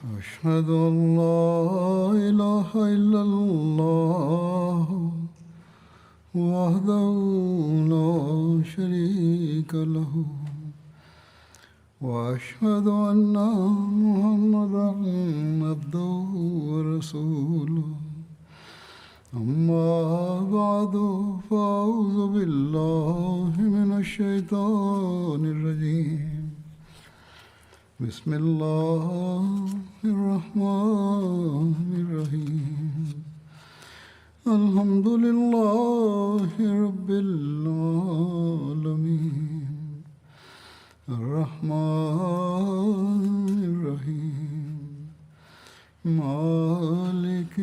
أشهد أن لا إله إلا الله وحده لا شريك له وأشهد أن محمدا عبده ورسوله أما بعد فأعوذ بالله من الشيطان الرجيم بسم الله الرحمن الرحيم الحمد لله رب العالمين الرحمن الرحيم مالك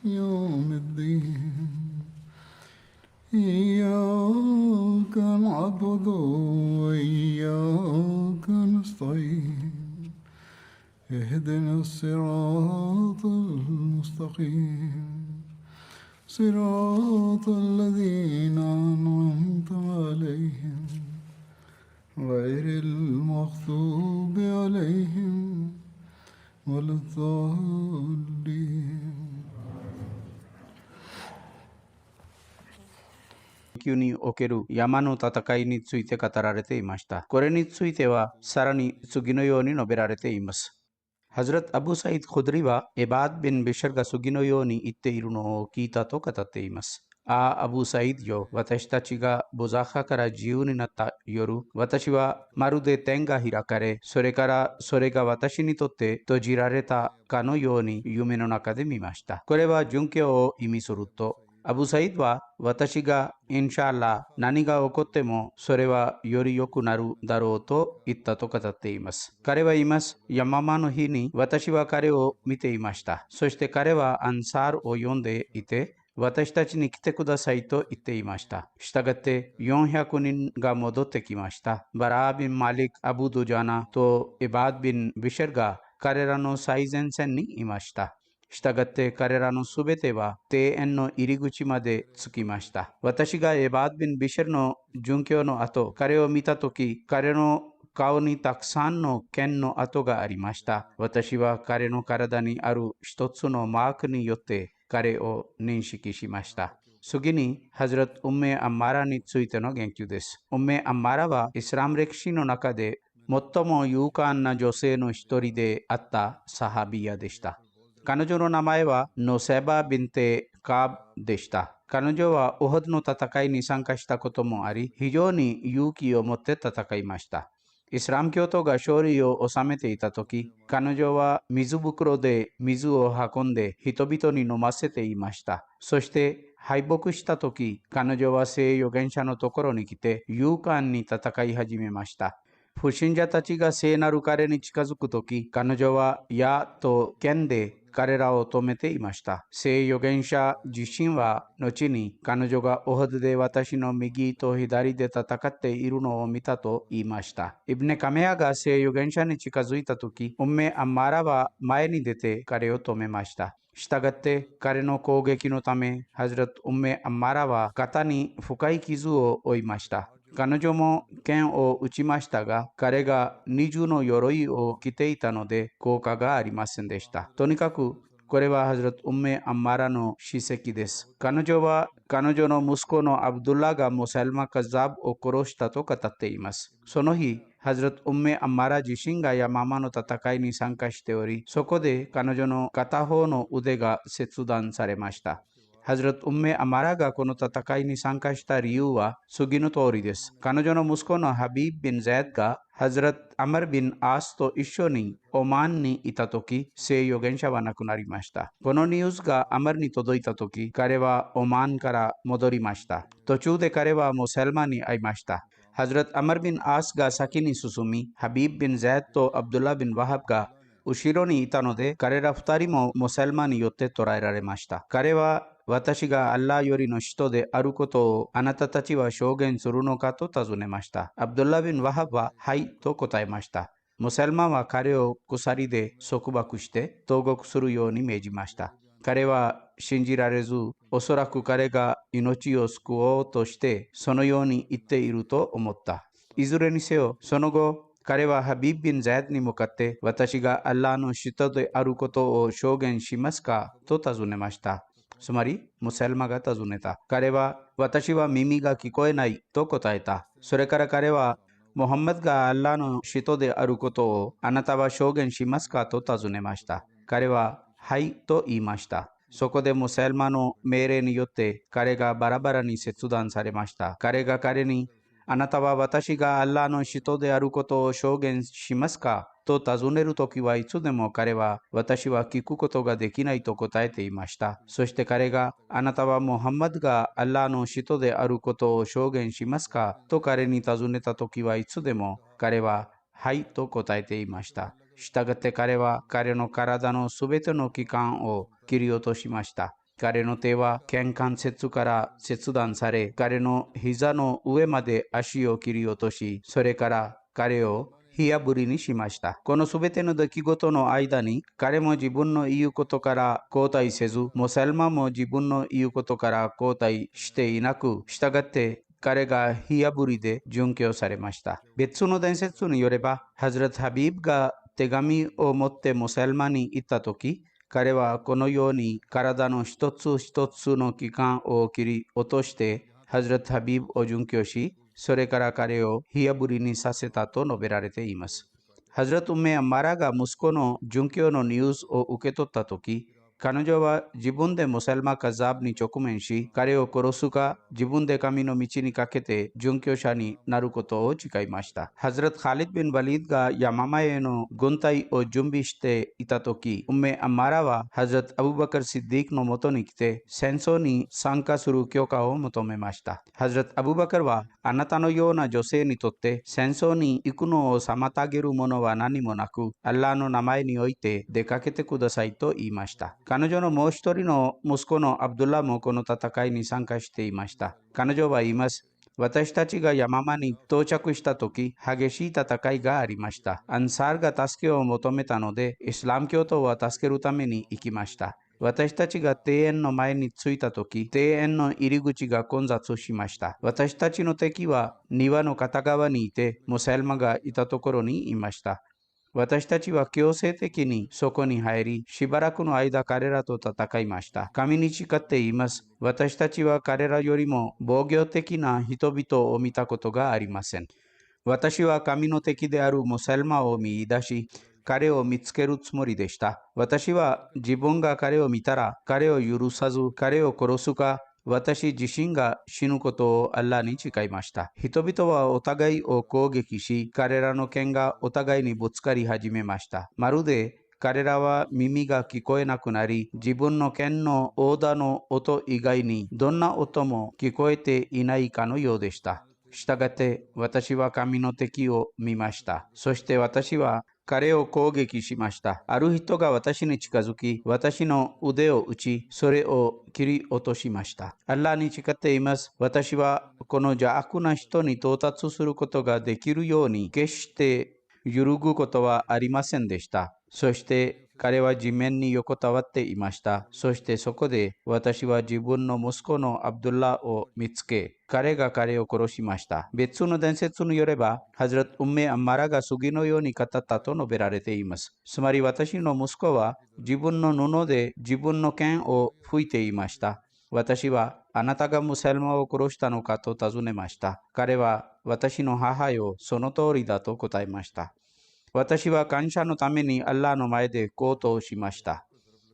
يوم الدين إياك نعبد وإياك نستعين اهدنا الصراط المستقيم صراط الذين أنعمت عليهم غير المغضوب عليهم ولا الضالين 地球における山の戦いについて語られていました。これについてはさらに次のように述べられています。ハズラト・アブ・サイド・クドリはエバード・ビン・ビシャルが次のように言っているのを聞いたと語っています。アブ・サイドよ、私たちがボザハから自由になった夜、私はまるで天が開かれ、それからそれが私にとって閉じられたかのように夢の中で見ました。これは殉教を意味すると、アブサイドは私がインシャアラ何が起こってもそれはより良くなるだろうと言ったと語っています。彼は言います。山間の日に私は彼を見ていました。そして彼はアンサールを呼んでいて、私たちに来てくださいと言っていました。したがって400人が戻ってきました。バラービン・マリク・アブドジャナとイバード・ビン・ビシャルが彼らの最前線にいました。したがって彼らのすべては庭園の入り口まで着きました。私がエバード・ビン・ビシャルの殉教の後、彼を見たとき、彼の顔にたくさんの剣の跡がありました。私は彼の体にある一つのマークによって彼を認識しました。次に、ハズラト・ウンメ・アンマラについての言及です。ウンメ・アンマラはイスラム歴史の中で最も勇敢な女性の一人であったサハビヤでした。彼女の名前はノセバ・ビンテ・カーブでした。彼女はオホドの戦いに参加したこともあり、非常に勇気を持って戦いました。イスラム教徒が勝利を収めていたとき、彼女は水袋で水を運んで人々に飲ませていました。そして敗北したとき、彼女は聖預言者のところに来て勇敢に戦い始めました。不信者たちが聖なる彼に近づくとき、彼女は矢と剣で彼らを止めていました。聖預言者自身は後に彼女がオホドで私の右と左で戦っているのを見たと言いました。イブネカメアが聖預言者に近づいたとき、ウンメ・アンマラは前に出て彼を止めました。したがって彼の攻撃のため、ハズラト・ウンメ・アンマラは肩に深い傷を負いました。彼女も剣を撃ちましたが、彼が二重の鎧を着ていたので効果がありませんでした。とにかく、これはハズラト・ウンメ・アンマラの史跡です。彼女は彼女の息子のアブドゥラがムサルマ・カザブを殺したと語っています。その日、ハズラト・ウンメ・アンマラ自身が山間の戦いに参加しており、そこで彼女の片方の腕が切断されました。ハズラト・ウンメ・アマラがこの戦いに参加した理由は次の通りです。彼女の息子のハビーブ・ビン・ゼッドがハズラト・アマル・ビン・アースと一緒にオマーンにいたとき、聖預言者は亡くなりました。このニュースがアマルに届いたとき、彼はオマーンから戻りました。途中で彼はムセルマンに会いました。ハズラト・アマル・ビン・アースが先に進み、ハビーブ・ビン・ゼッドとアブドゥラ・ビン・ワハブが後ろにいたので、彼ら二人もムセルマンによって捕らえられました。彼は私がアッラーよりの人であることをあなたたちは証言するのかと尋ねました。アブドゥラビン・ワハブははいと答えました。ムセルマンは彼を鎖で束縛して投獄するように命じました。彼は信じられず、おそらく彼が命を救おうとしてそのように言っていると思った。いずれにせよ、その後、彼はハビーブ・ビン・ザイドに向かって、私がアッラーの使徒であることを証言しますかと尋ねました。つまり、ムサルマが尋ねた。彼は、私は耳が聞こえないと答えた。それから彼は、モハンマドがアッラーの使徒であることをあなたは証言しますかと尋ねました。彼は、はいと言いました。そこでムサルマの命令によって彼がバラバラに切断されました。彼が彼に、あなたは私がアッラーの使徒であることを証言しますかと尋ねるときはいつでも彼は私は聞くことができないと答えていました。そして彼があなたはムハンマドがアッラーの使徒であることを証言しますかと彼に尋ねたときはいつでも彼ははいと答えていました。したがって彼は彼の体のすべての器官を切り落としました。彼の手は肩関節から切断され、彼の膝の上まで足を切り落とし、それから彼を火あぶりにしました。このすべての出来事の間に、彼も自分の言うことから後退せず、モサルマも自分の言うことから後退していなく、したがって彼が火あぶりで殉教されました。別の伝説によれば、ハズラト・ハビーブが手紙を持ってモサルマに行ったとき、彼はこのように体の一つ一つの器官を切り落として、ハズラト・ハビーブを殉教し、それから彼を火あぶりにさせたと述べられています。ハズラト・ウメアマラが息子の殉教のニュースを受け取ったとき、彼女は自分でムサルマ・カザーブに直面し、彼を殺すか自分で神の道にかけて殉教者になることを誓いました。ハズラト・カリド・ビン・ワリードがヤママへの軍隊を準備していたとき、ウメアマラはハズラト・アブバカル・シッディークのもとに来て戦争に参加する許可を求めました。ハズラト・アブバカルはあなたのような女性にとって戦争に行くのを妨げるものは何もなく、アッラーの名前において出かけてくださいと言いました。彼女のもう一人の息子のアブドゥラもこの戦いに参加していました。彼女は言います。私たちがヤママに到着したとき、激しい戦いがありました。アンサーが助けを求めたので、イスラム教徒は助けるために行きました。私たちが庭園の前に着いたとき、庭園の入り口が混雑しました。私たちの敵は庭の片側にいて、ムサルマがいたところにいました。私たちは強制的にそこに入り、しばらくの間彼らと戦いました。神に誓って言います。私たちは彼らよりも防御的な人々を見たことがありません。私は神の敵であるムサルマを見出し、彼を見つけるつもりでした。私は自分が彼を見たら、彼を許さず、彼を殺すか、私自身が死ぬことをアッラーに誓いました。人々はお互いを攻撃し、彼らの剣がお互いにぶつかり始めました。まるで彼らは耳が聞こえなくなり、自分の剣の殴打の音以外にどんな音も聞こえていないかのようでした。したがって私は神の敵を見ました。そして私は彼を攻撃しました。ある人が私に近づき、私の腕を打ち、それを切り落としました。アッラーに誓っています。私はこの邪悪な人に到達することができるように、決して揺るぐことはありませんでした。そして彼は地面に横たわっていました。そしてそこで私は自分の息子のアブドゥラを見つけ、彼が彼を殺しました。別の伝説によれば、ハズラト・ウンメ・アンマラが次のように語ったと述べられています。つまり私の息子は自分の布で自分の剣を拭いていました。私はあなたがムサルマを殺したのかと尋ねました。彼は私の母よ、その通りだと答えました。私は感謝のためにアッラーの前で口頭しました。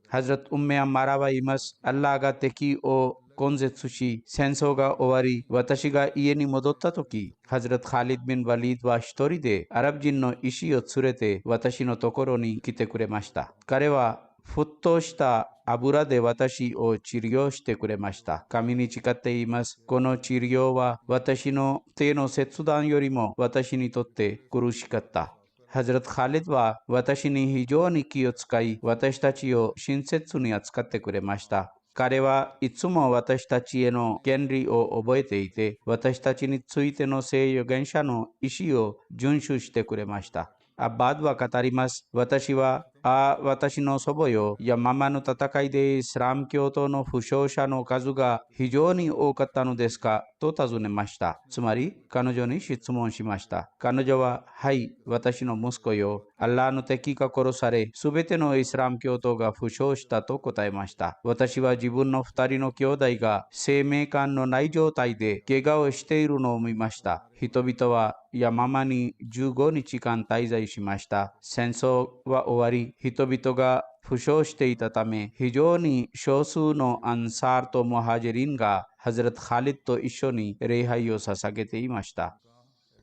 ハズラト・ウンメアンマラは言います。アッラーが敵を根絶し、戦争が終わり、私が家に戻ったとき、ハズラト・カリド・ビン・ワリードは一人でアラブ人の医師を連れて私のところに来てくれました。彼は沸騰した油で私を治療してくれました。神に誓って言います。この治療は私の手の切断よりも私にとって苦しかった。ハズラト・カリドは私に非常に気を使い、私たちを親切に扱ってくれました。彼はいつも私たちへの権利を覚えていて、私たちについての聖預言者の意思を遵守してくれました。アッバードは語ります。私は私の祖母よ、山間の戦いでイスラム教徒の負傷者の数が非常に多かったのですかと尋ねました。つまり、彼女に質問しました。彼女は、はい、私の息子よ、アッラーの敵が殺され、すべてのイスラム教徒が負傷したと答えました。私は自分の2人の兄弟が生命感のない状態で怪我をしているのを見ました。人々は山間に15日間滞在しました。戦争は終わり、人々が負傷していたため、非常に少数のアンサーとムハジリンがハズラト・カリッドと一緒に礼拝を捧げていました。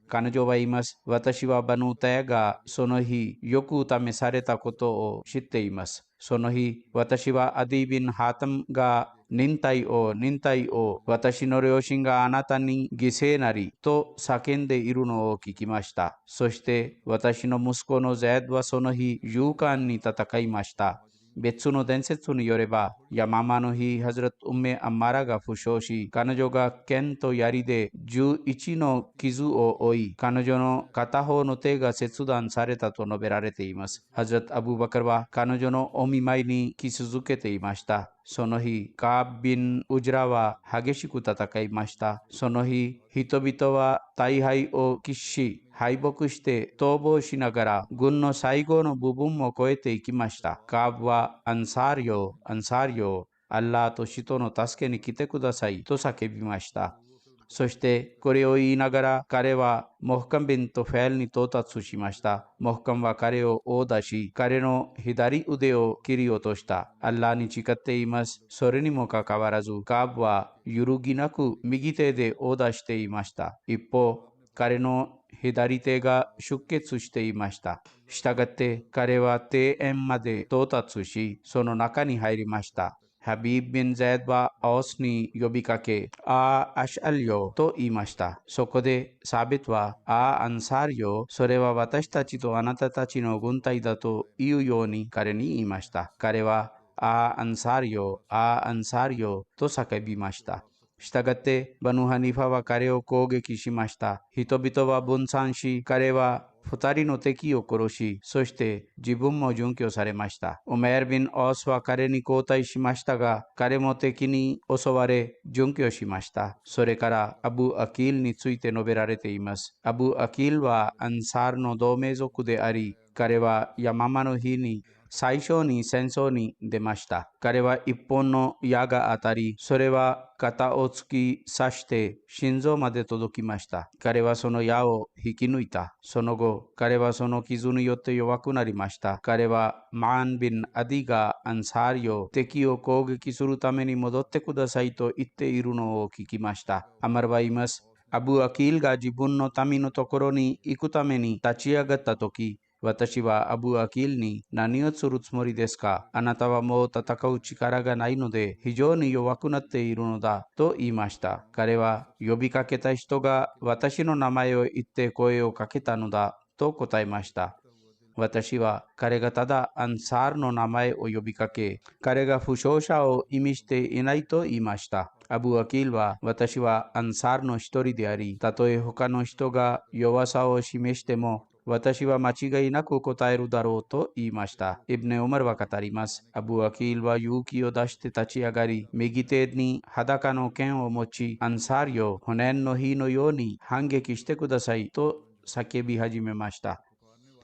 彼女は言います。私はバヌタヤがその日よく試されたことを知っています。その日、私はアディビン・ハタムが忍耐を、私の両親があなたに犠牲なりと叫んでいるのを聞きました。そして私の息子のゼッドはその日勇敢に戦いました。別の伝説によれば、山間の日、ハズラト・ウンメ・アンマラが負傷し、彼女が剣と槍で11の傷を負い、彼女の片方の手が切断されたと述べられています。ハズラト・アブーバカルは彼女のお見舞いに来続けていました。その日、カービン・ウジラは激しく戦いました。その日、人々は大敗を喫し、敗北して逃亡しながら軍の最後の部分を越えていきました。カーブはアンサーよ、アンサーよ、アッラーと人の助けに来てくださいと叫びました。そしてこれを言いながら彼はモフカンビンとフェルに到達しました。モフカンは彼を殴打し、彼の左腕を切り落とした。アッラーに誓っています。それにもかかわらず、カーブは揺るぎなく右手で殴打していました。一方、彼の左手が出血していました。したがって彼は庭園まで到達し、その中に入りました。ハビーブ・ビン・ザイドはアオスに呼びかけ、アシャルよと言いました。そこでサビトは、アンサーよ、それは私たちとあなたたちの軍隊だと言うように彼に言いました。彼は、アンサーよ、アンサーよと叫びました。したがって、バヌハニファは彼を攻撃しました。人々は分散し、彼は二人の敵を殺し、そして自分も殉教されました。ウメール・ビン・オースは彼に交代しましたが、彼も敵に襲われ、殉教しました。それからアブ・アキールについて述べられています。アブ・アキールはアンサールの同盟族であり、彼は山間の日に最初に戦争に出ました。彼は一本の矢が当たり、それは肩を突き刺して心臓まで届きました。彼はその矢を引き抜いた。その後、彼はその傷によって弱くなりました。彼はマーン・ビン・アディがアンサーリを敵を攻撃するために戻ってくださいと言っているのを聞きました。アマルは言います。アブ・アキールが自分の民のところに行くために立ち上がったとき、私はアブ・アキールに何をするつもりですか？あなたはもう戦う力がないので非常に弱くなっているのだと言いました。彼は呼びかけた人が私の名前を言って声をかけたのだと答えました。私は彼がただアンサールの名前を呼びかけ、彼が負傷者を意味していないと言いました。アブ・アキールは私はアンサールの一人であり、たとえ他の人が弱さを示しても、私は間違いなく答えるだろうと言いました。イブネ・オマルは語ります。アブ・アキールは勇気を出して立ち上がり、右手に裸の剣を持ち、アンサールよ、骨の日のように反撃してくださいと叫び始めました。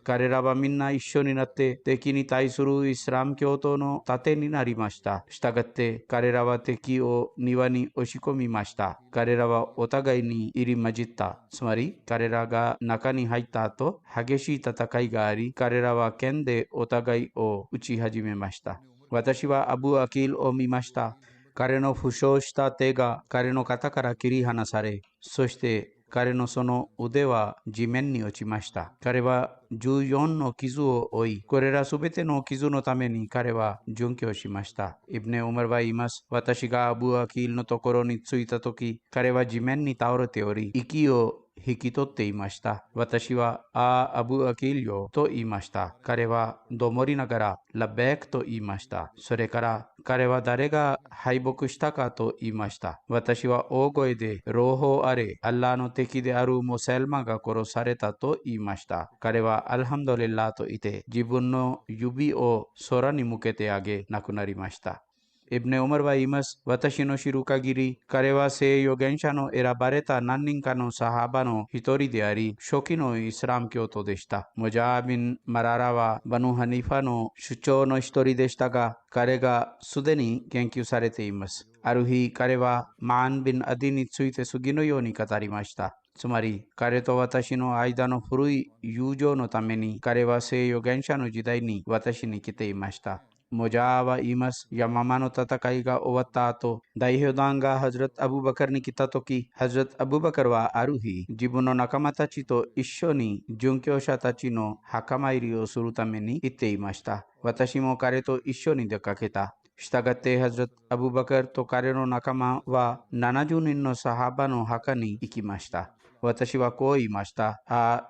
彼らはみんな一緒になって敵に対するイスラム教徒の盾になりました。したがって彼らは敵を庭に押し込みました。彼らはお互いに入り混じった。つまり彼らが中に入った後、激しい戦いがあり、彼らは剣でお互いを撃ち始めました。私はアブ・アキールを見ました。彼の負傷した手が彼の肩から切り離され、そして彼のその腕は地面に落ちました。彼は14の傷を負い、これらすべての傷のために彼は殉教しました。イブネ・ウマルは言います。私がアブ・アキールのところに着いたとき、彼は地面に倒れており、息を引き取っていました。私は、アブアキールよと言いました。彼はどもりながら、ラベークと言いました。それから、彼は誰が敗北したかと言いました。私は大声で、ローホーあれ、アッラーの敵であるモセルマが殺されたと言いました。彼はアルハムドリッラーと言って、自分の指を空に向けてあげ、亡くなりました。イブネ・オマルは言います。私の知る限り、彼は聖預言者の選ばれた何人かのサハバの一人であり、初期のイスラム教徒でした。ムジャービン・マララはバヌ・ハニファの主張の一人でしたが、彼がすでに言及されています。ある日、彼はマーン・ビン・アディについて次のように語りました。つまり、彼と私の間の古い友情のために、彼は聖預言者の時代に私に来ていました。モジャーは言います。ヤママの戦いが終わった後、代表団がハズラット・アブバカルに来た時、ハズラット・アブバカルはある日、自分の仲間たちと一緒に殉教者たちの墓参りをするために行っていました。私も彼と一緒に出かけた。したがって、ハズラット・アブバカルと彼の仲間は70人のサハバの墓に行きました。私はこう言いました。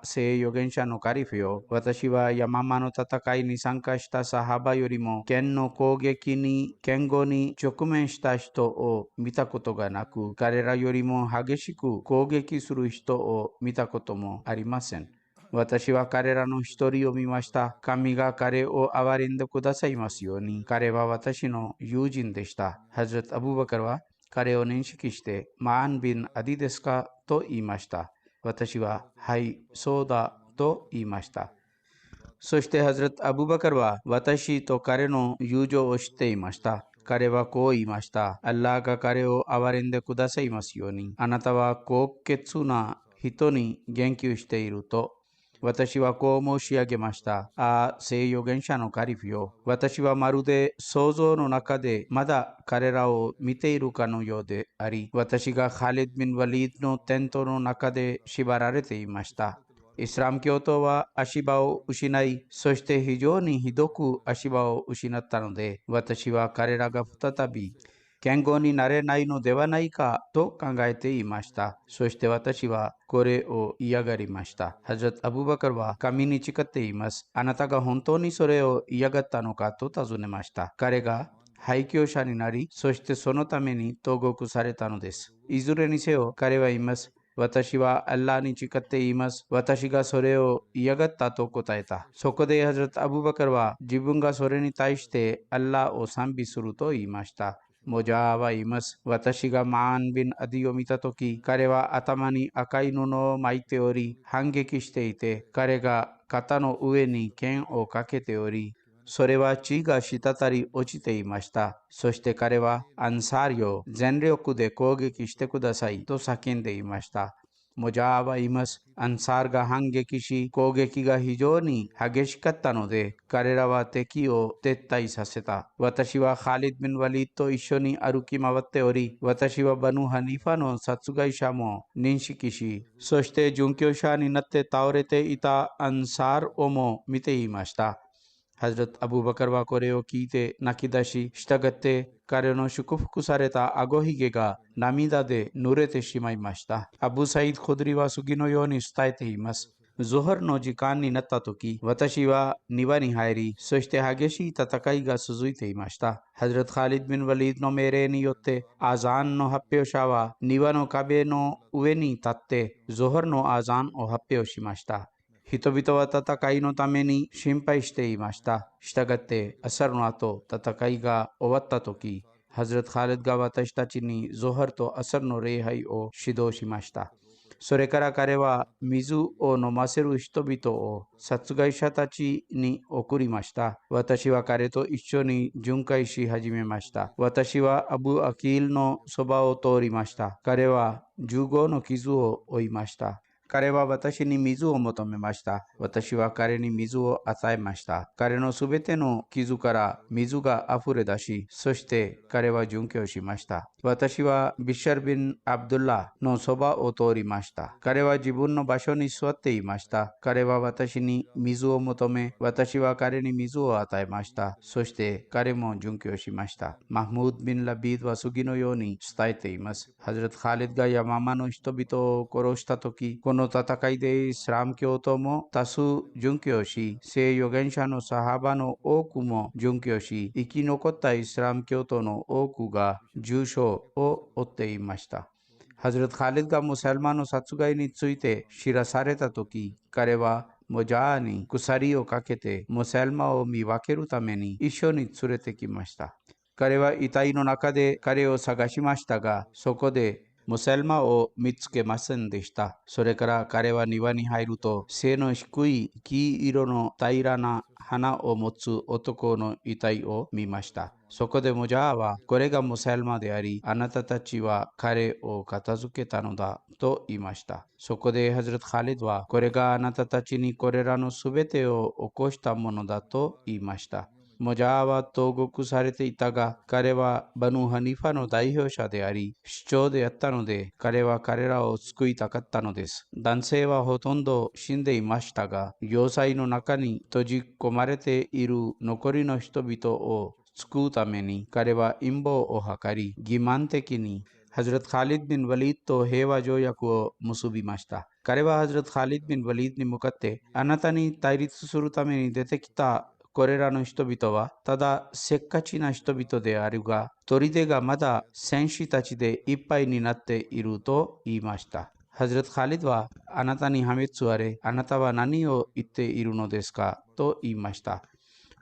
聖預言者のカリフよ。私はヤママの戦いに参加したサハバよりも、剣の攻撃に、剣語に直面した人を見たことがなく、彼らよりも激しく攻撃する人を見たこともありません。私は彼らの一人を見ました。神が彼を憐れんでくださいますように。彼は私の友人でした。ハズラット・アブバカルは彼を認識して、マーン・ビン・アディですかと言いました。私は、はい、そうだと言いました。そして、ハズラット・アブバカルは私と彼の友情を知っていました。彼はこう言いました。アッラーが彼を憐れんでくださいますように。あなたは高潔な人に言及していると。私はこう申し上げました。聖預言者のカリフよ。私はまるで想像の中でまだ彼らを見ているかのようであり、私がハリド・ビン・ワリードのテントの中で縛られていました。イスラム教徒は足場を失い、そして非常にひどく足場を失ったので、私は彼らが再び健康になれないのではないかと考えていました。そして私はこれを嫌がりました。ハザラット・アブバカルは神に誓っています。あなたが本当にそれを嫌がったのかと尋ねました。彼が廃墟者になり、そしてそのために投獄されたのです。いずれにせよ彼は言います。私はアッラーに誓って言います。私がそれを嫌がったと答えた。そこでハザラット・アブバカルは自分がそれに対してアッラーを賛美すると言いました。モジャーは言います。私がマーン・ビン・アディを見たとき、彼は頭に赤い布を巻いており、反撃していて、彼が肩の上に剣をかけており、それは血が滴り落ちていました。そして彼はアンサーリを全力で攻撃してくださいと叫んでいました。モジャーは言います。アンサーが反撃し、攻撃が非常に激しかったので、彼らは敵を撤退させた。私はハリド・ビン・ワリーと一緒に歩き回っており、私はバヌ・ハニファの殺害者も認識し、そして殉教者になって倒れていたアンサーをも見ていました。ハズラット・アブバカルはこれを聞いて泣き出し、従って彼の祝福された顎ひげが涙で濡れてしまいました。アブサイド・コドリは次のように伝えています。ゾハルの時間になった時、私は庭に入り、そして激しい戦いが続いていました。ハズラット・ハリド・ビン・ワリードの命令によって、アザーンの発表者は庭の壁の上に立って、ゾハルのアザーンを発表しました。人々は戦いのために心配していました。したがって、アサルの後、戦いが終わった時、ハズラット・ハリドが私たちにゾハルとアサルの礼拝を指導しました。それから彼は水を飲ませる人々を殺害者たちに送りました。私は彼と一緒に巡回し始めました。私はアブ・アキールのそばを通りました。彼は15の傷を負いました。彼は私に水を求めました。私は彼に水を与えました。彼のすべての傷から水が溢れ出し、そして彼は殉教しました。私はビシャル・ビン・アブドゥラのそばを通りました。彼は自分の場所に座っていました。彼は私に水を求め、私は彼に水を与えました。そして彼も殉教しました。マフムード・ビン・ラビードは次のように伝えています。ハズラット・ハリドがヤママの人々を殺したとき、この戦いでイスラム教徒も多数殉教し、聖預言者のサハバの多くも殉教し、生き残ったイスラム教徒の多くが重傷を負っていました。ハズラト・カリドがムサルマンの殺害について知らされたとき、彼はモジャーに鎖をかけてムサルマンを見分けるために一緒に連れてきました。彼は遺体の中で彼を探しましたが、そこでムサルマンを見つけませんでした。それから彼は庭に入ると、背の低い黄色の平らな花を持つ男の遺体を見ました。そこでムジャーは、これがムサルマンであり、あなたたちは彼を片付けたのだと言いました。そこでハズラト・カリドは、これがあなたたちにこれらのすべてを起こしたものだと言いました。モジャーは投獄されていたが、彼はバヌ・ハニファの代表者であり、主張であったので、彼は彼らを救いたかったのです。男性はほとんど死んでいましたが、要塞の中に閉じ込まれている残りの人々を救うために、彼は陰謀を図り、欺瞞的にハズラト・カリド・ビン・ワリードと平和条約を結びました。彼はハズラト・カリド・ビン・ワリードに向かって、あなたに対立するために出てきたこれらの人々はただせっかちな人々であるが、砦がまだ戦士たちでいっぱいになっていると言いました。ハズラト・カリドは、あなたに破滅され、あなたは何を言っているのですかと言いました。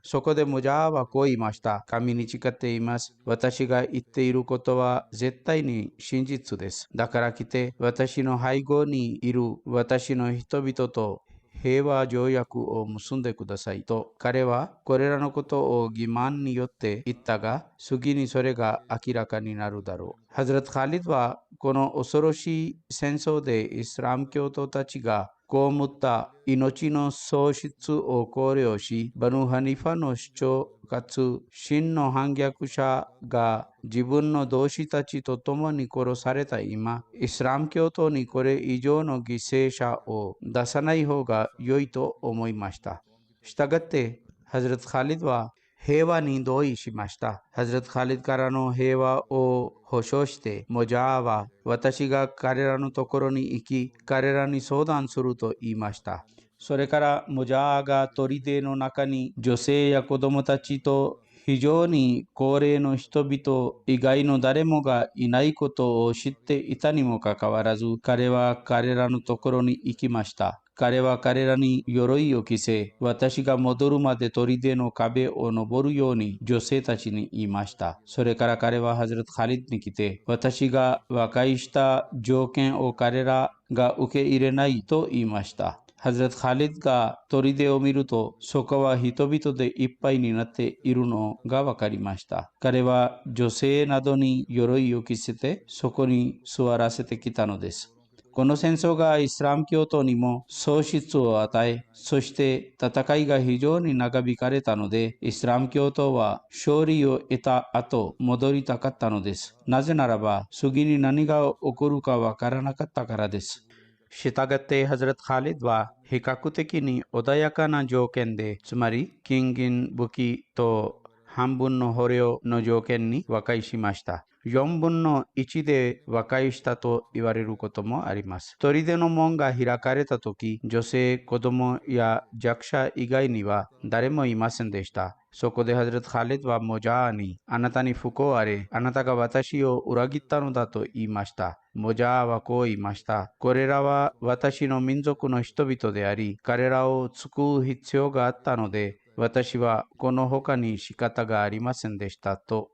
そこでムジャーはこう言いました。神に誓っています。私が言っていることは絶対に真実です。だから来て、私の背後にいる私の人々と平和条約を結んでくださいと、彼はこれらのことを欺瞞によって言ったが、次にそれが明らかになるだろう。ハズラト・カリドはこの恐ろしい戦争でイスラム教徒たちが被った命の喪失を考慮し、バヌ・ハニファの主張かつ真の反逆者が自分の同志たちと共に殺された今、イスラム教徒にこれ以上の犠牲者を出さない方が良いと思いました。したがって、ハズラト・カリドは平和に同意しました。ハズラト・カリドからの平和を保証して、モジャーは私が彼らのところに行き、彼らに相談すると言いました。それからモジャーが砦の中に女性や子供たちと非常に高齢の人々以外の誰もがいないことを知っていたにもかかわらず、彼は彼らのところに行きました。彼は彼らに鎧を着せ、私が戻るまで砦の壁を登るように女性たちに言いました。それから彼はハズラト・カリドに来て、私が和解した条件を彼らが受け入れないと言いました。ハズラト・カリドが砦を見ると、そこは人々でいっぱいになっているのが分かりました。彼は女性などに鎧を着せて、そこに座らせてきたのです。この戦争がイスラム教徒にも喪失を与え、そして戦いが非常に長引かれたので、イスラム教徒は勝利を得た後、戻りたかったのです。なぜならば、次に何が起こるかわからなかったからです。したがってハズラト・カリドは比較的に穏やかな条件で、つまり金銀武器と半分の捕虜の条件に和解しました。4分の1で和解したと言われることもあります。砦の門が開かれたとき、女性、子供や弱者以外には誰もいませんでした。そこでハズラト・カリドはモジャーに、あなたに不幸あれ、あなたが私を裏切ったのだと言いました。モジャーはこう言いました。これらは私の民族の人々であり、彼らを救う必要があったので、私はこの他に仕方がありませんでしたと。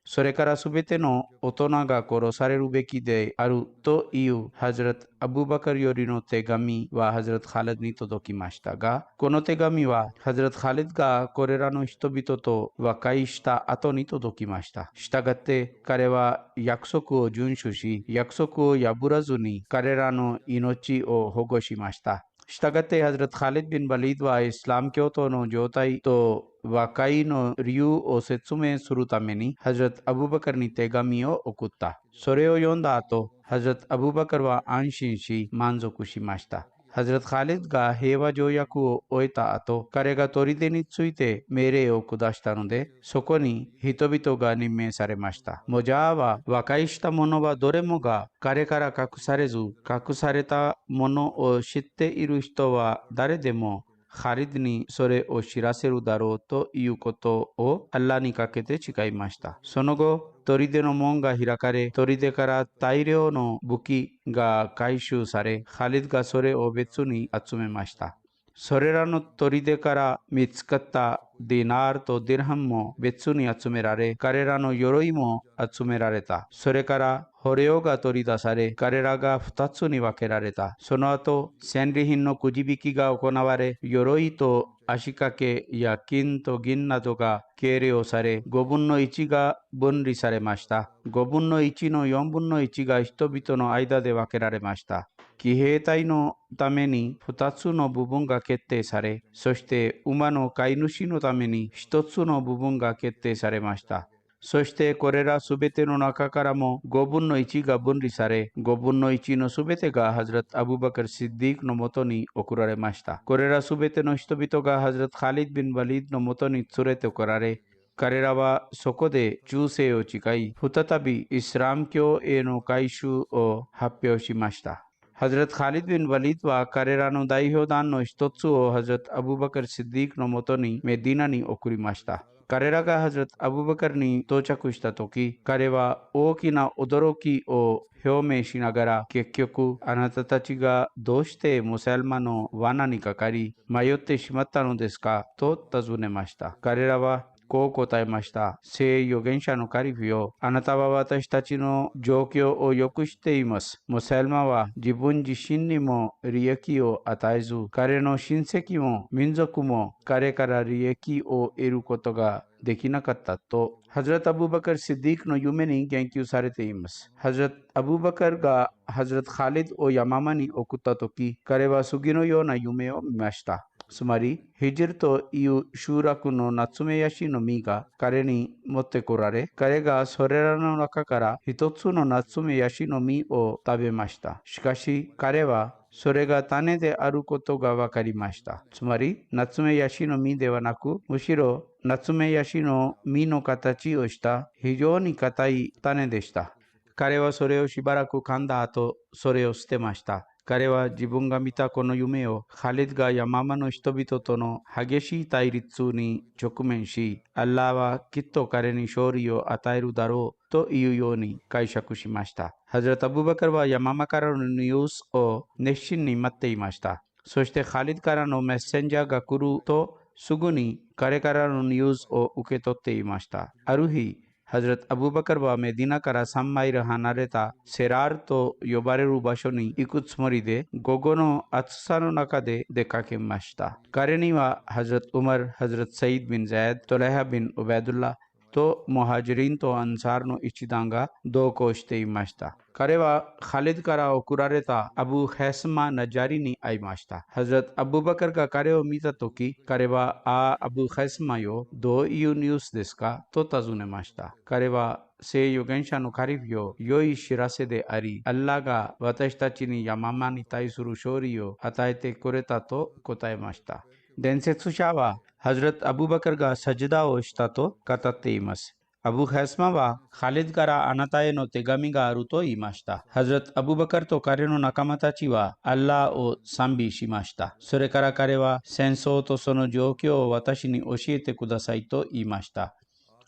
それからすべての大人が殺されるべきであるというハズラト・アブバカルよりの手紙はハズラト・カリドに届きましたが、この手紙はハズラト・カリドがこれらの人々と和解した後に届きました。したがって彼は約束を遵守し、約束を破らずに彼らの命を保護しました。したがってハズラト・カリド・ビン・バリードはイスラム教徒の状態と和解の理由を説明するためにハズラト・アブバカルに手紙を送った。それを読んだ後、ハズラト・アブバカルは安心し満足しました。ハズラト・カリドが平和条約を終えた後、彼が砦について命令を下したので、そこに人々が任命されました。モジャーは和解した者はどれもが彼から隠されず、隠されたものを知っている人は誰でもハリドにそれを知らせるだろうということをアッラにかけて誓いました。その後、砦の門が開かれ、砦から大量の武器が回収され、ハリドがそれを別に集めました。それらの砦から見つかったディナールとディルハムも別に集められ、彼らの鎧も集められた。それから捕虜が取り出され、彼らが二つに分けられた。その後、戦利品のくじ引きが行われ、鎧と足掛けや金と銀などが計量され、5分の1が分離されました。5分の1の4分の1が人々の間で分けられました。騎兵隊のために2つの部分が決定され、そして馬の飼い主のために1つの部分が決定されました。そしてこれらすべての中からも5分の1が分離され、5分の1のすべてがハズラト・アブバカル・シッディークのもとに送られました。これらすべての人々がハズラト・カリド・ビン・ワリドのもとに連れて送られ、彼らはそこで忠誠を誓い、再びイスラム教への改宗を発表しました。ハズラト・カリド・ビン・ワリドは彼らの代表団の一つをハズラト・アブバカル・シッディークのもとにメディナに送りました。彼らがハズラト・アブバカルに到着したとき、彼は大きな驚きを表明しながら、結局あなたたちがどうしてムサルマの罠にかかり迷ってしまったのですかと尋ねました。彼らはこう答えました。聖預言者のカリフよ、あなたは私たちの状況をよく知っています。ムサルマは自分自身にも利益を与えず、彼の親戚も民族も彼から利益を得ることができなかったと、ハズラト・アブバカル・シッディークの夢に言及されています。ハズラト・アブバカルがハズラト・カリドをヤママに送ったとき、彼は次のような夢を見ました。つまり、ヒジルという集落のナツメヤシの実が彼に持ってこられ、彼がそれらの中から一つのナツメヤシの実を食べました。しかし、彼はそれが種であることが分かりました。つまり、ナツメヤシの実ではなく、むしろナツメヤシの実の形をした非常に硬い種でした。彼はそれをしばらく噛んだ後、それを捨てました。彼は自分が見たこの夢をハリドがヤママの人々との激しい対立に直面し、アッラーはきっと彼に勝利を与えるだろうというように解釈しました。ハズラト・アブバカルはヤママからのニュースを熱心に待っていました。そしてハリドからのメッセンジャーが来るとすぐに彼からのニュースを受け取っていました。ある日、ハズラト・アブバカルはメディナから3マイル離れたセラールと呼ばれる場所に行くつもりで、午後の暑さの中で出かけました。彼にはハズラト・ウマル、ハズラト・サイド・ビン・ザイド、トレハ・ビン・ウベドゥッラとムハジリンとアンサーの一団が同行していました。彼はハリドから送られたアブ・ヘスマ・ナジャリに会いました。ハズラト・アブバカルが彼を見たとき、彼は、アブ・ヘスマよ、どういうニュースですかと尋ねました。彼は、聖預言者のカリフよ、良い知らせであり、アッラが私たちにヤママに対する勝利を与えてくれたと答えました。伝説者は、ハズラト・アブバカルがサジダをしたと語っています。アブ・ハスマは、ハリドからあなたへの手紙があると言いました。ハズラト・アブバカルと彼の仲間たちは、アッラーを賛美しました。それから彼は、戦争とその状況を私に教えてくださいと言いました。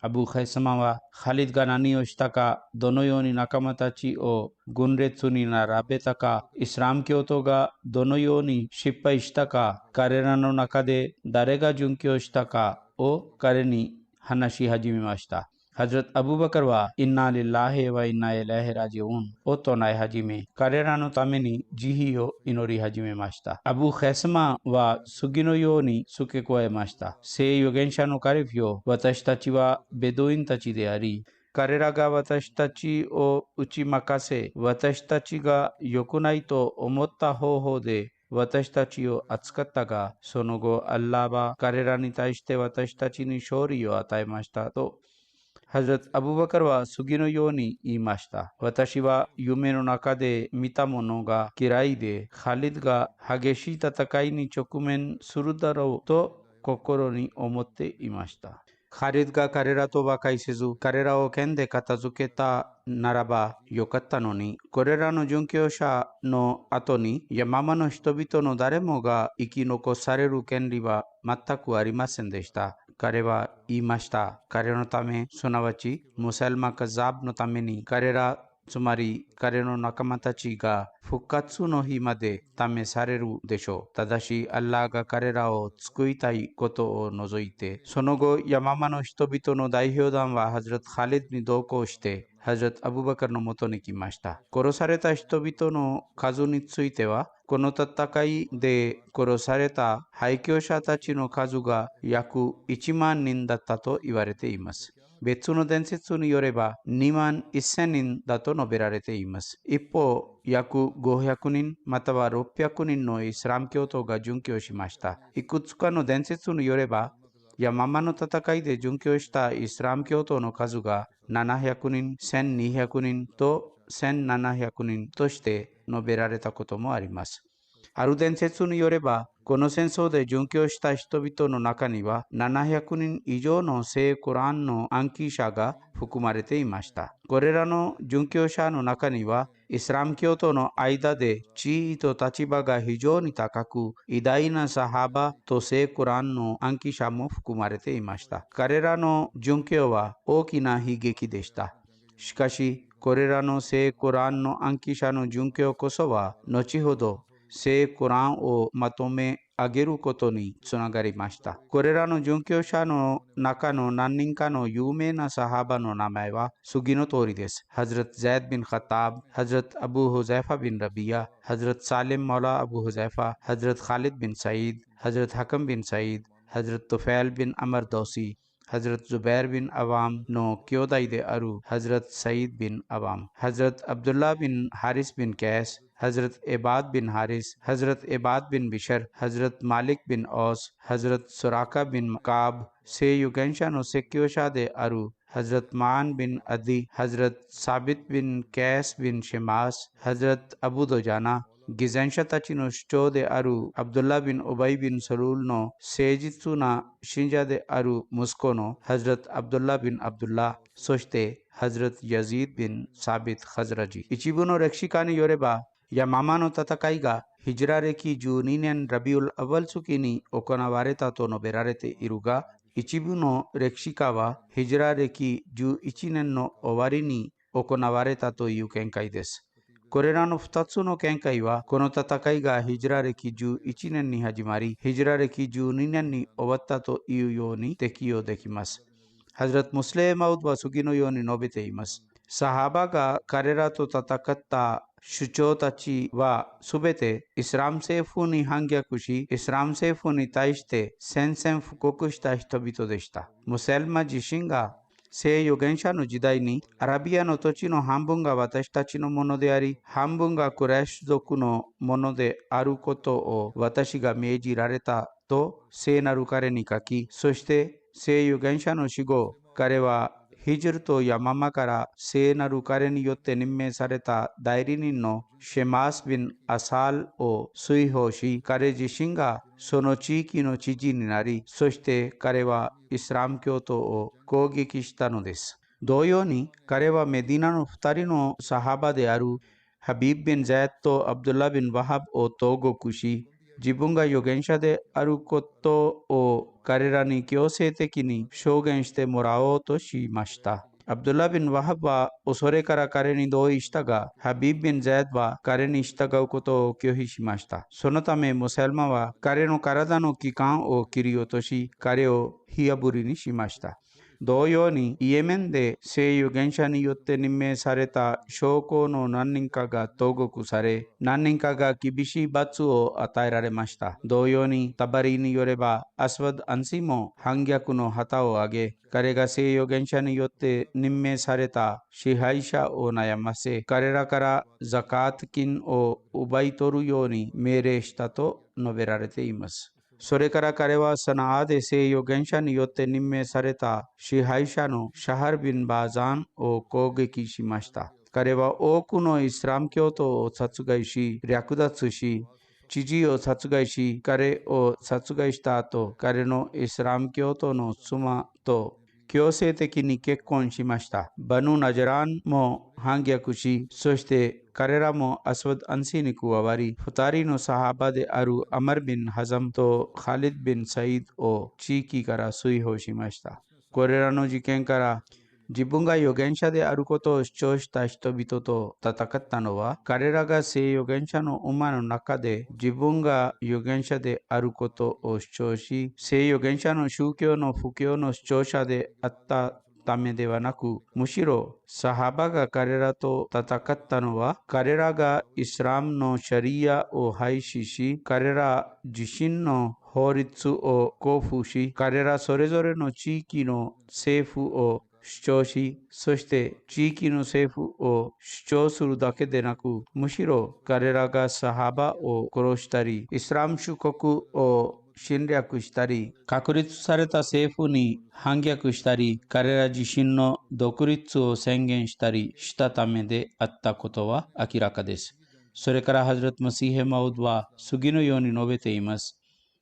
アブ・ハスマは、ハリドが何をしたか、どのように仲間たちを軍列に並べたか、イスラム教徒がどのように失敗したか、彼らの中で誰が殉教したかを彼に話し始めました。ハズラト・アブバカルは、インナリラヘワインナエラヘラジオンを唱え始め、彼らのために慈悲を祈り始めました。アブ・ヘスマは次のように付け加えました。聖預言者のカリフよ、私たちはベドウィンたちであり、彼らが私たちを打ち負かせ、私たちが良くないと思った方法で私たちを扱ったが、その後、アッラーは彼らに対して私たちに勝利を与えましたとハズラツ・アブバカルは次のように言いました。私は夢の中で見たものが嫌いで、ハリドが激しい戦いに直面するだろうと心に思っていました。ハリドが彼らと和解せず、彼らを剣で片付けたならばよかったのに、これらの殉教者の後に山間の人々の誰もが生き残される権利は全くありませんでした。彼は言いました。彼のため、すなわちムサルマ・カザーブのために、彼らつまり彼の仲間たちが復活の日まで試されるでしょう。ただし、アッラーが彼らを救いたいことを除いて、その後、ヤママの人々の代表団はハズラツ・ハリドに同行して、ハズラツ・アブバカルのもとに来ました。殺された人々の数については、この戦いで殺された廃墟者たちの数が約1万人だったと言われています。別の伝説によれば2万1000人だと述べられています。一方、約500人または600人のイスラム教徒が殉教しました。いくつかの伝説によれば、ヤママの戦いで殉教したイスラム教徒の数が700人、1200人と1700人として述べられたこともあります。ある伝説によれば、この戦争で殉教した人々の中には700人以上の聖コランの暗記者が含まれていました。これらの殉教者の中には、イスラム教徒の間で地位と立場が非常に高く、偉大なサハバと聖コランの暗記者も含まれていました。彼らの殉教は大きな悲劇でした。しかし、これらの聖コランの暗記者の殉教こそは、後ほど聖コランをまとめ上げることにつながりました。これらの殉教者の中の何人かの有名なサハバの名前は次の通りです。ハズラツ・ザイド・ビン・カタブ、ハズラツ・アブ・ホザイファ・ビン・ラビヤ、ハズラツ・サリム・マラ・アブ・ホザイファ、ハズラツ・खालिद बिन सईद, हजरत हकम बिन सईद, हजरत तुफैल बिन अमर दौसी, हजरत जुबैर बिन अवाम नो क्योदाई दे अरू, हजरत सईद बिन अवाम, हजरत अब्दुल्ला बिन हारिस बिन कैस, हजरत इबाद बिन हारिस, हजरत इबाद बिन बिशर, हजरत मालिक बिन औस, हजरत सुराका बिन काब से युगेंशा नो सेक्योशा दे अरू, हजरत मान बिन अदी, हजरत साबित बिन कैस बिन शिमास, हजरत अबू Dojana, Gizensha tachi no shcho de aru Abdullah bin Ubay bin Salul no seijitsu na shinja de aru musko no Hazrat Abdullah bin Abdullah, soshite Hazrat Yazid bin Sabit Khazraji. Ichibu no rekshikani yoreba Yamama no tatakai ga hijra reki 12年 Rabiul Awal tsuki ni okonawareと述べられているが、一部の歴史家はヒジラ歴11年の終わりに行われたという見解です。これらの2つの見解は、この戦いがヒジラ歴11年に始まり、ヒジラ歴12年に終わったというように適用できます。ハズラツ・ムスレーマウドは次のように述べています。サハバが彼らと戦った首長たちはすべてイスラム政府に反逆し、イスラム政府に対して宣戦布告した人々でした。ムセルマ自身が聖預言者の時代にアラビアの土地の半分が私たちのものであり、半分がクレッシュ族のものであることを私が命じられたと聖なる彼に書き、そして聖預言者の死後、彼はヒジルとヤママから聖なる彼によって任命された代理人のシェマース・ビン・アサールを追放し、彼自身がその地域の知事になり、そして彼はイスラム教徒を攻撃したのです。同様に彼はメディナの2人のサハバであるハビーブ・ビン・ザイドとアブドゥラ・ビン・ワハブを投獄し、自分が預言者であることを彼らに強制的に証言してもらおうとしました。アブドゥラ・ビン・ワハブは恐れから彼に同意したが、ハビーブ・ビン・ザイドは彼に従うことを拒否しました。そのためムセルマは彼の体の器官を切り落とし、彼を火あぶりにしました。同様にイエメンで聖預言者によって任命された将校の何人かが投獄され、何人かが厳しい罰を与えられました。同様にタバリによればアスワド・アンシも反逆の旗を上げ、彼が聖預言者によって任命された支配者を悩ませ、彼らからザカート金を奪い取るように命令したと述べられています。それから彼はサナアで西預言者によって任命された支配者のシャハルビン・バーザンを攻撃しました。彼は多くのイスラム教徒を殺害し、略奪し、知事を殺害し、彼を殺害した後、彼のイスラム教徒の妻と強制的に結婚しました。バヌ・ナジャランも反逆し、そして彼らもアスワッド・アンシーに加わり、二人のサハバであるアマル・ビン・ハザムとハリッド・ビン・サイードを地域から追放しました。これらの事件から自分が預言者であることを主張した人々と戦ったのは、彼らが聖預言者の馬の中で自分が預言者であることを主張し、聖預言者の宗教の布教の主張者であったためではなく、むしろサハバが彼らと戦ったのは、彼らがイスラムのシャリアを廃止し、彼ら自身の法律を交付し、彼らそれぞれの地域の政府を主張し、そして地域の政府を主張するだけでなく、むしろ彼らがサハバを殺したり、イスラム諸国を侵略したり、確立された政府に反逆したり、彼ら自身の独立を宣言したりしたためであったことは明らかです。それからハズラト・マシーヘ・マウドは次のように述べています。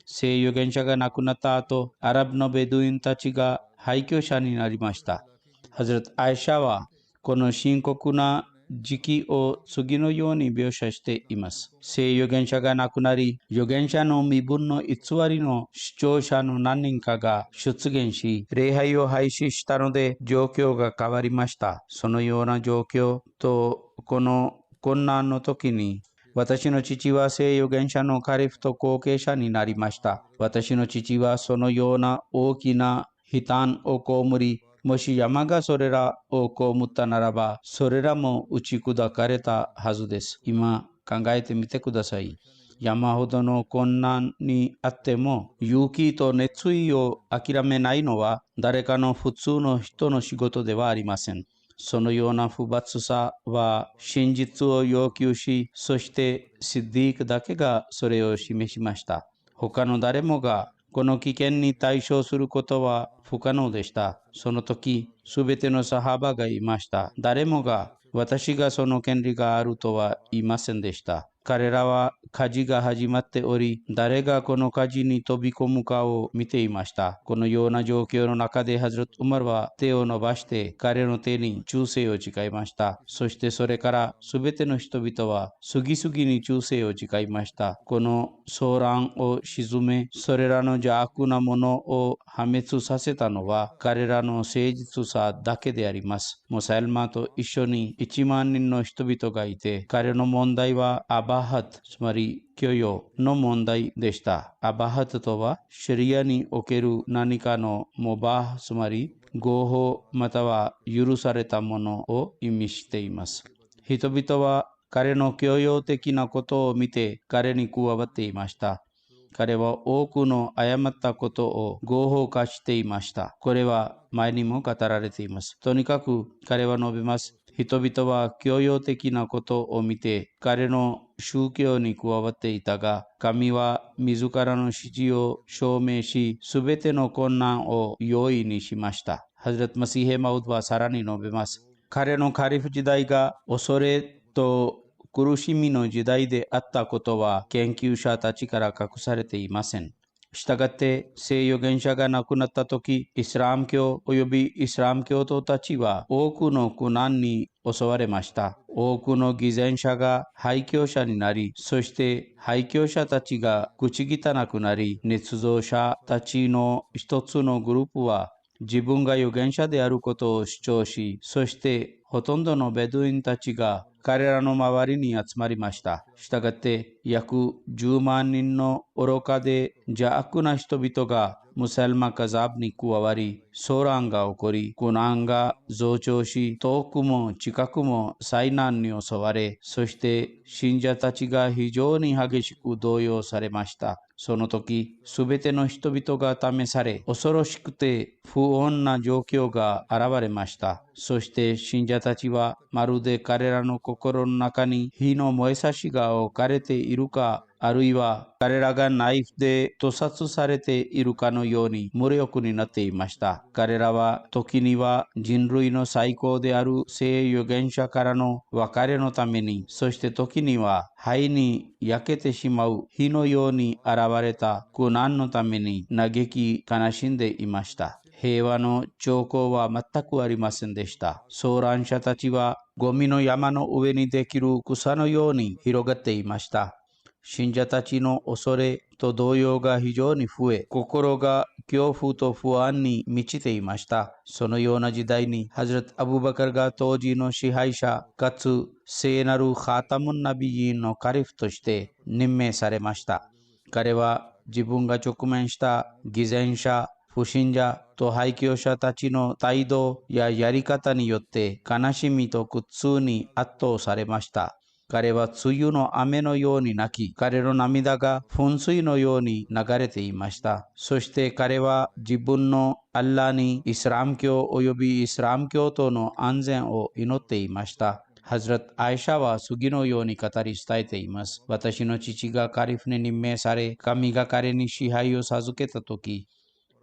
聖預言者が亡くなった後、アラブのベドゥインたちが廃墟者になりました。ハズラト・アイシャはこの深刻な時期を次のように描写しています。聖預言者が亡くなり、預言者の身分の偽りの主張者の何人かが出現し、礼拝を廃止したので状況が変わりました。そのような状況とこの困難の時に、私の父は聖預言者のカリフと後継者になりました。私の父はそのような大きな悲嘆を被り、もし山がそれらを被ったならば、それらも打ち砕かれたはずです。今考えてみてください。山ほどの困難にあっても、勇気と熱意を諦めないのは誰かの普通の人の仕事ではありません。そのような不罰さは真実を要求し、そしてシッディークだけがそれを示しました。他の誰もがこの危険に対処することは不可能でした。その時、すべてのサハバがいました。誰もが私がその権利があるとは言いませんでした。彼らは火事が始まっており、誰がこの火事に飛び込むかを見ていました。このような状況の中でハズラト・ウマルは手を伸ばして彼の手に忠誠を誓いました。そしてそれからすべての人々は次々に忠誠を誓いました。この騒乱を鎮め、それらの邪悪なものを破滅させたのは彼らの誠実さだけであります。ムサイルマと一緒に1万人の人々がいて、彼の問題はアバハト、つまり許容の問題でした。アバハトとはシリアにおける何かのモバー、つまり合法または許されたものを意味しています。人々は彼の教養的なことを見て彼に加わっていました。彼は多くの誤ったことを合法化していました。これは前にも語られています。とにかく彼は述べます。人々は教養的なことを見て彼の宗教に加わっていたが、神は自らの指示を証明し、すべての困難を容易にしました。ハズラト・マシーヘ・マウドはさらに述べます。彼のカリフ時代が恐れと苦しみの時代であったことは研究者たちから隠されていません。したがって聖預言者が亡くなった時、イスラム教及びイスラム教徒たちは多くの苦難に襲われました。多くの偽善者が廃墟者になり、そして廃墟者たちが口汚くなり、捏造者たちの一つのグループは自分が預言者であることを主張し、そしてほとんどのベドゥインたちが彼らの周りに集まりました。したがって約10万人の愚かで邪悪な人々がムサルマ・カザブに加わり、騒乱が起こり、苦難が増長し、遠くも近くも災難に襲われ、そして信者たちが非常に激しく動揺されました。その時、すべての人々が試され、恐ろしくて不穏な状況が現れました。そして信者たちはまるで彼らの心の中に火の燃えさしが置かれているか、あるいは彼らがナイフで屠殺されているかのように無力になっていました。彼らは時には人類の最高である聖預言者からの別れのために、そして時には灰に焼けてしまう火のように現れた苦難のために嘆き悲しんでいました。平和の兆候は全くありませんでした。騒乱者たちはゴミの山の上にできる草のように広がっていました。信者たちの恐れと動揺が非常に増え、心が恐怖と不安に満ちていました。そのような時代に、ハズラット・アブバカルが当時の支配者、かつ聖なるハータムン・ナビジーンのカリフとして任命されました。彼は自分が直面した偽善者、不信者と廃墟者たちの態度ややり方によって悲しみと苦痛に圧倒されました。彼は梅雨の雨のように泣き、彼の涙が噴水のように流れていました。そして彼は自分のアッラーにイスラム教及びイスラム教徒の安全を祈っていました。ハズラット・アイシャは次のように語り伝えています。私の父がカリフに任命され、神が彼に支配を授けたとき、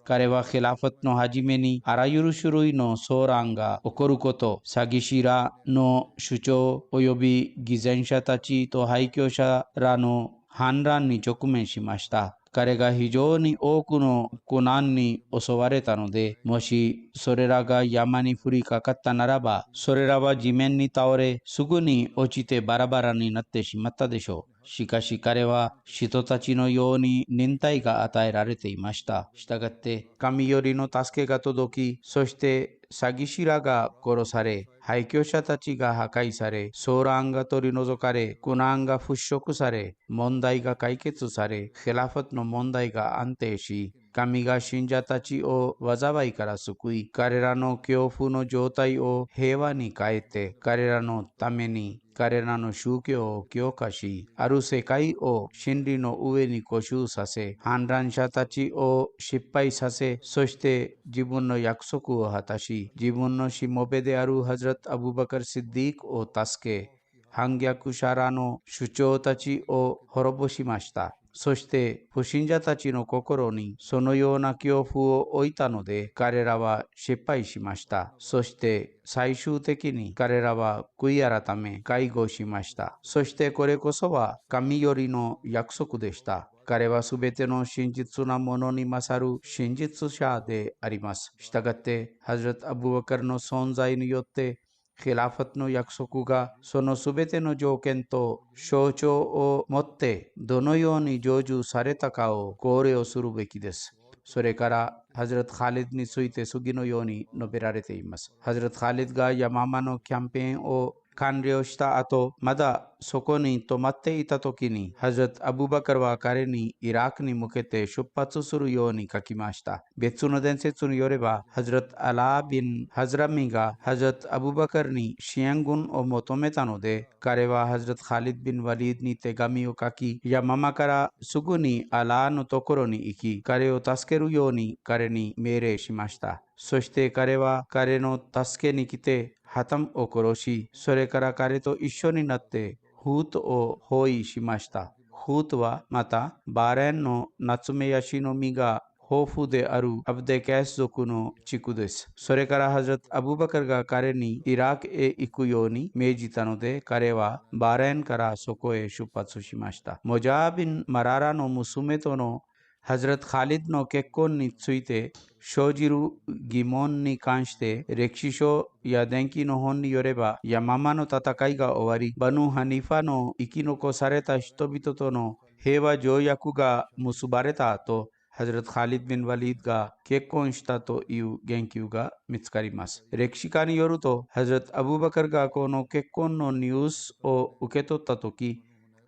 彼はヒラファットの初めにあらゆる種類の騒乱が起こること、詐欺師らの主張及び偽善者たちと廃墟者らの反乱に直面しました。彼が非常に多くの苦難に襲われたので、もしそれらが山に降りかかったならば、それらは地面に倒れ、すぐに落ちてバラバラになってしまったでしょう。しかし彼は人たちのように忍耐が与えられていました。したがって神よりの助けが届き、そして詐欺師らが殺され、廃墟者たちが破壊され、騒乱が取り除かれ、苦難が払拭され、問題が解決され、ヒラファットの問題が安定し、神が信者たちを災いから救い、彼らの恐怖の状態を平和に変えて、彼らのために彼らの宗教を強化し、ある世界を真理の上に固執させ、反乱者たちを失敗させ、そして自分の約束を果たし、自分のしもべであるハズラット・アブバカル・シッディークを助け、反逆者らの主張たちを滅ぼしました。そして不信者たちの心にそのような恐怖を置いたので、彼らは失敗しました。そして最終的に彼らは悔い改め介護しました。そしてこれこそは神よりの約束でした。彼はすべての真実なものに勝る真実者であります。したがって、ハズラット・アブバカルの存在によって、ヒラファットの約束がそのすべての条件と象徴をもってどのように成就されたかを考慮するべきです。それから、ハズラット・カリドについて次のように述べられています。ハズラット・カリドがヤママのキャンペーンを完了した後、まだそこに泊まっていた時に、ハズラット・アブバカルは彼にイラクに向けて出発するように書きました。別の伝説によれば、ハズラット・アラービン・ハズラミがハズラット・アブバカルに支援軍を求めたので、彼はハズラット・カリド・ビン・ワリードに手紙を書き、ヤママからすぐにアラーのところに行き、彼を助けるように彼に命令しました。そして彼は彼の助けに来て、ハタムを殺し、それから彼と一緒になってフートを包囲しました。フートはまたバーレンのナツメヤシの実が豊富であるアブデケス族の地区です。それからハズラット・アブバカルが彼にイラクへ行くように命じたので、彼はバーレンからそこへ出発しました。モジャービン・マララの娘とのハズラット・カリドの結婚について生じる疑問に関して歴史書や伝記の本によれば、ヤママの戦いが終わり、バヌ・ハニファの生き残された人々との平和条約が結ばれた後、ハズラット・カリド・ビン・ワリードが結婚したという言及が見つかります。歴史家によると、ハズラット・アブバカルがこの結婚のニュースを受け取ったとき、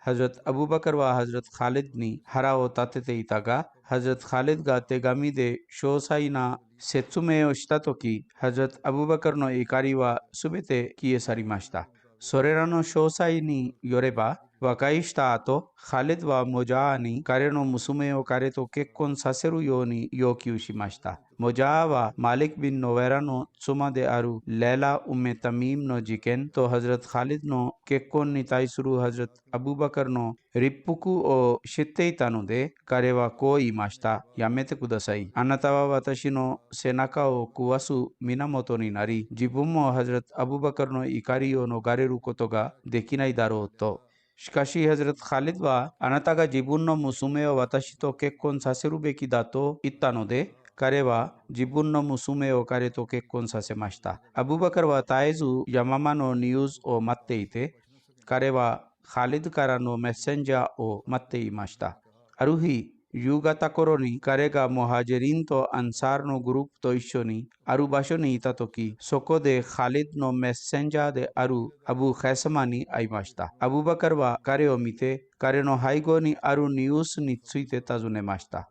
ハズラット・アブバカルはハズラット・カリドに腹を立てていたが、ハズラット・カリドが手紙で詳細な説明をしたとき、ハズラット・アブバカルの怒りはすべて消え去りました。それらの詳細によれば、和解した後、カリドはモジャーに彼の娘を彼と結婚させるように要求しました。モジャーはマリク・ビン・ノベラの妻であるレラ・ウメ・タミームの事件とハズラト・カリドの結婚に対するハズラト・アブバカルの立腹を知っていたので、彼はこう言いました。やめてください。あなたは私の背中を壊す源になり、自分もハズラト・アブバカルの怒りを逃れることができないだろうと。しかし、ハズラト・カリドは、あなたが自分の娘を私と結婚させるべきだと言ったので、彼は自分の娘を彼と結婚させました。アブバカルは絶えずヤママのニュースを待っていて、彼はカリドからのメッセンジャーを待っていました。ある日、夕方頃に彼がモハジェリンとアンサーのグループと一緒にある場所にいたとき、そこでカリドのメッセンジャーであるアブ・ハイサマに会いました。アブバカルは彼を見て、彼の背後にあるニュースについて尋ねました。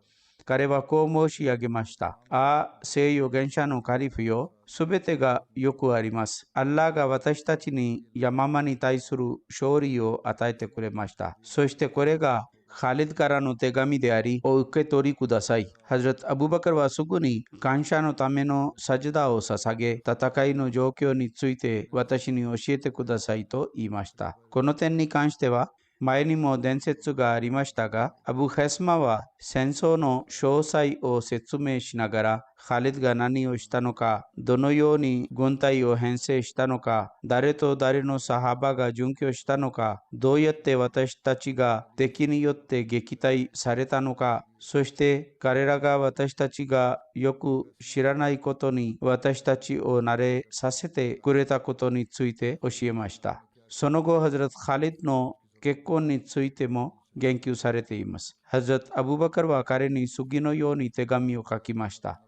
彼はこう申し上げました。ああ、聖預言者のカリフよ。すべてがよくあります。アッラーが私たちにヤママに対する勝利を与えてくれました。そしてこれがハリドからの手紙であり、お受け取りください。ハズラト・アブバカルはすぐに感謝のためのサジダを捧げ、戦いの状況について私に教えてくださいと言いました。この点に関しては、前にも伝説がありましたが、アブ・ヘスマは戦争の詳細を説明しながら、ハリドが何をしたのか、どのように軍隊を編成したのか、誰と誰のサハバが準拠したのか、どうやって私たちが敵によって撃退されたのか、そして彼らが私たちがよく知らないことに私たちを慣れさせてくれたことについて教えました。その後、ハズラト・ハリドの結婚についても言及されています。ハズラト・アブバカルは彼に次のように手紙を書きました。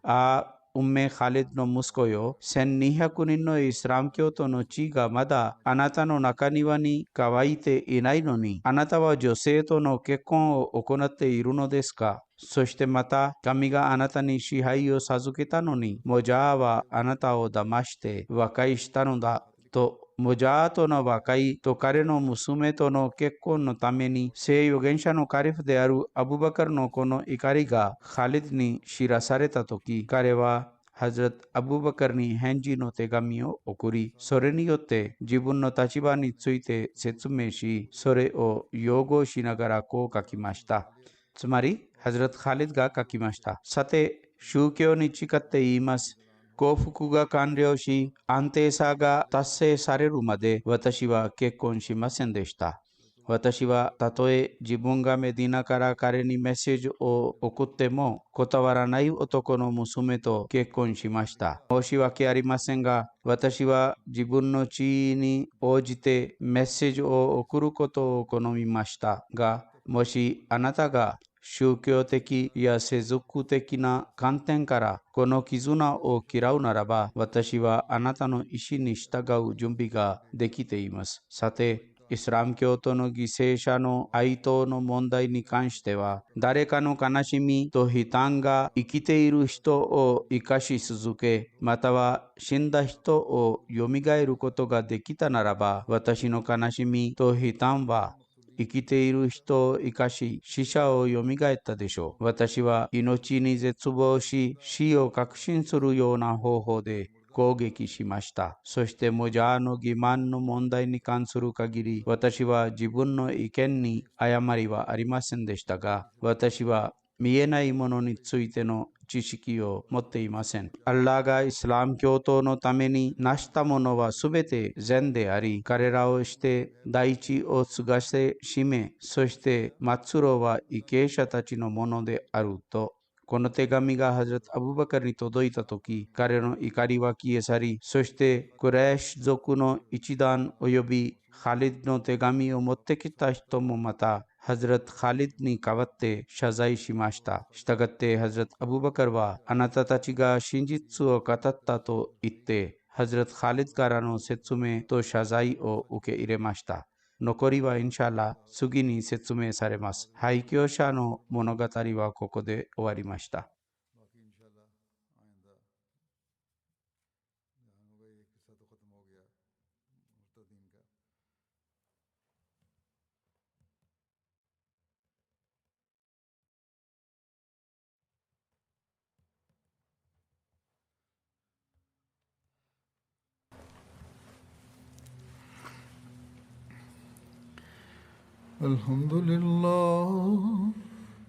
ウンメ・ハリドの息子よ、1200人のイスラム教徒の血がまだあなたの中庭に乾いていないのに、あなたは女性との結婚を行っているのですか？そしてまた、神があなたに支配を授けたのに、モジャーはあなたを騙して和解したのだと。モジャーとの和解と彼の娘との結婚のために聖預言者のカリフであるアブバカルのこの怒りがハリドに知らされたとき、彼はハズラト・アブバカルに返事の手紙を送り、それによって自分の立場について説明し、それを擁護しながらこう書きました。つまり、ハズラト・ハリドが書きました。さて、宗教に誓って言います。幸福が完了し、安定さが達成されるまで私は結婚しませんでした。私はたとえ自分がメディナから彼にメッセージを送っても断らない男の娘と結婚しました。申し訳ありませんが、私は自分の地位に応じてメッセージを送ることを好みましたが、もしあなたが宗教的や世俗的な観点からこの絆を嫌うならば、私はあなたの意思に従う準備ができています。さて、イスラム教徒の犠牲者の哀悼の問題に関しては、誰かの悲しみと悲嘆が生きている人を生かし続け、または死んだ人を蘇ることができたならば、私の悲しみと悲嘆は生きている人を生かし、死者を蘇ったでしょう。私は命に絶望し、死を確信するような方法で攻撃しました。そしてモジャーの欺瞞の問題に関する限り、私は自分の意見に誤りはありませんでしたが、私は見えないものについての知識を持っていません。アッラーがイスラム教徒のために成したものはすべて善であり、彼らをして大地を継がせしめ、そして末路は生贄者たちのものであると。この手紙がハズラト・アブバカルに届いたとき、彼の怒りは消え去り、そしてクレーシュ族の一団及びハリドの手紙を持ってきた人もまた、ハズラト・ハリドに代わって謝罪しました。したがってハズラト・アブバカルは、あなたたちが真実を語ったと言って、ハズラト・ハリドからの説明と謝罪を受け入れました。残りはインシャアラ次に説明されます。廃墟者の物語はここで終わりました。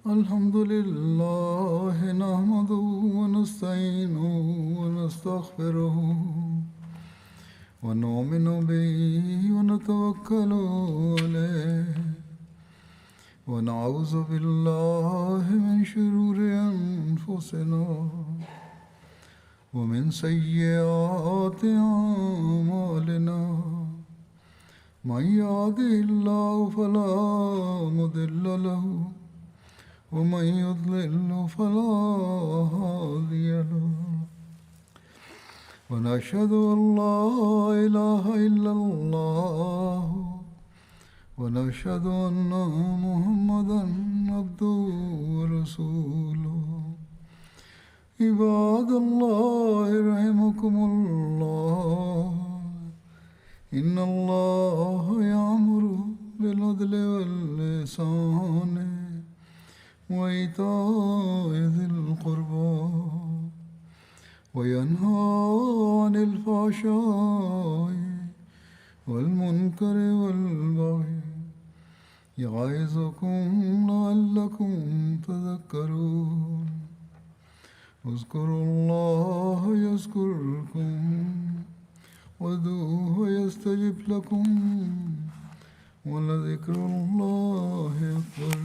الحمد لله نحمده ونستعينه ونستغفره ونؤمن به ونتوكل عليه ونعوذ بالله من شرور أنفسنا ومن سيئات أعمالنا من يهده الله فلا مضل له ومن يضلل فلا هادي له ونشهد أن لا إله إلا الله ونشهد أن محمدا عبده ورسوله عباد الله رحمكم الله إن الله يأمر بالعدل والإحسان وإيتاء ذي القربى وينهى عن الفحشاء والمنكر والبغي يعظكم لعلكم تذكرون اذكروا الله يذكركم وادعوه يستجب لكم ولذكر الله أكبر.